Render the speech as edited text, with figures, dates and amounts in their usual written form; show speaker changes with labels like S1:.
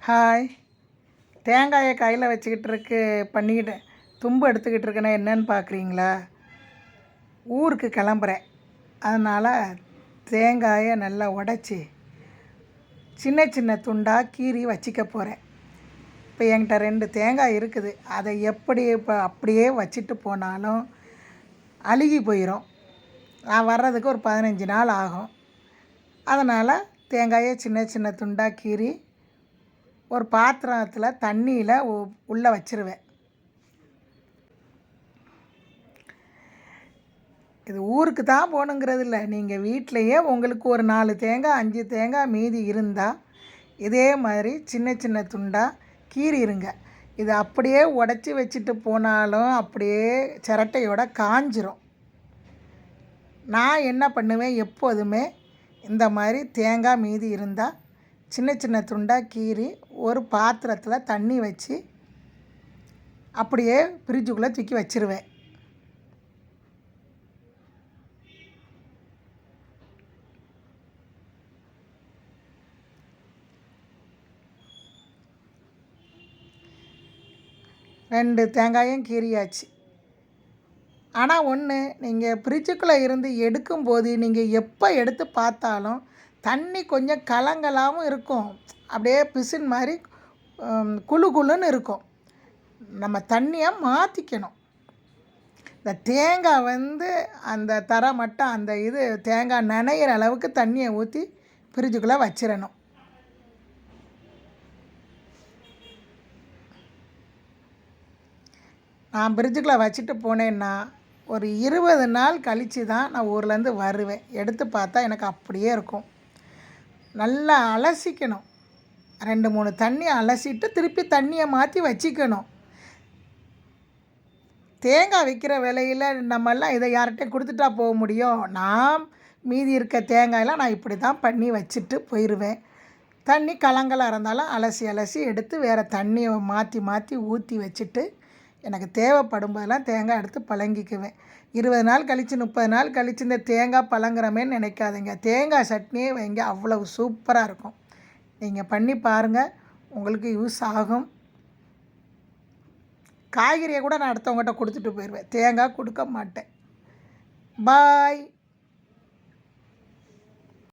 S1: Hi. தேங்காயை கையில் பண்ணிக்கிட்டு தும்பு எடுத்துக்கிட்டு இருக்கேன்னா என்னன்னு பார்க்குறீங்களா? ஊருக்கு கிளம்புறேன். அதனால் தேங்காயை நல்லா உடச்சி சின்ன சின்ன துண்டாக கீறி வச்சிக்க போகிறேன். இப்போ என்கிட்ட 2 தேங்காய் இருக்குது. அதை எப்படி இப்போ அப்படியே வச்சுட்டு போனாலும் அழுகி போயிடும். நான் வர்றதுக்கு ஒரு 15 நாள் ஆகும். அதனால் தேங்காயை சின்ன சின்ன துண்டாக கீறி ஒரு பாத்திரத்தில் தண்ணியில் உள்ளே வச்சிருவேன். இது ஊருக்கு தான் போகணுங்கிறது இல்லை, நீங்கள் வீட்டிலையே உங்களுக்கு ஒரு 4 தேங்காய் 5 தேங்காய் மீதி இருந்தால் இதே மாதிரி சின்ன சின்ன துண்டாக கீறிடுங்க. இது அப்படியே உடச்சி வச்சுட்டு போனாலும் அப்படியே சிரட்டையோட காஞ்சிரும். நான் என்ன பண்ணுவேன், எப்போதுமே இந்த மாதிரி தேங்காய் மீதி இருந்தால் சின்ன சின்ன துண்டாக கீறி ஒரு பாத்திரத்தில் தண்ணி வச்சு அப்படியே ஃப்ரிட்ஜுக்குள்ளே தூக்கி வச்சிருவேன். ரெண்டு தேங்காயும் கீறியாச்சு. ஆனால் ஒன்று, நீங்கள் ஃப்ரிட்ஜுக்குள்ளே இருந்து எடுக்கும்போது நீங்கள் எப்போ எடுத்து பார்த்தாலும் தண்ணி கொஞ்சம் கலங்கலாகவும் இருக்கும், அப்படியே பிசின் மாதிரி குழு குழுன்னு இருக்கும். நம்ம தண்ணியை மாற்றிக்கணும். இந்த தேங்காய் அந்த தர மட்டும் அந்த தேங்காய் நனையிற அளவுக்கு தண்ணியை ஊற்றி ஃப்ரிட்ஜுக்குள்ளே வச்சிடணும். நான் ஃப்ரிட்ஜுக்குள்ளே வச்சுட்டு போனேன்னா ஒரு 20 நாள் கழித்து தான் நான் ஊர்லேருந்து வருவேன். எடுத்து பார்த்தா எனக்கு அப்படியே இருக்கும். நல்லா அலசிக்கணும். 2-3 தண்ணி அலசிட்டு திருப்பி தண்ணியை மாற்றி வச்சிக்கணும். தேங்காய் விற்கிற விலையில் நம்மெல்லாம் இதை யார்கிட்டையும் கொடுத்துட்டா போக முடியும்? நான் மீதி இருக்க தேங்காயெல்லாம் நான் இப்படி தான் பண்ணி வச்சுட்டு போயிடுவேன். தண்ணி கலங்கலாக இருந்தாலும் அலசி அலசி எடுத்து வேறு தண்ணியை மாற்றி மாற்றி ஊற்றி வச்சுட்டு எனக்கு தேவைப்படும் போதெல்லாம் தேங்காய் எடுத்து பழங்கிக்குவேன். 20 நாள் கழித்து 30 நாள் கழித்து இந்த தேங்காய் பழங்குறமேன்னு நினைக்காதீங்க. தேங்காய் சட்னியே வைங்க, அவ்வளவு சூப்பராக இருக்கும். நீங்கள் பண்ணி பாருங்கள், உங்களுக்கு யூஸ் ஆகும். காய்கறியை கூட நான் அடுத்தவங்ககிட்ட கொடுத்துட்டு போயிடுவேன், தேங்காய் கொடுக்க மாட்டேன். பாய்.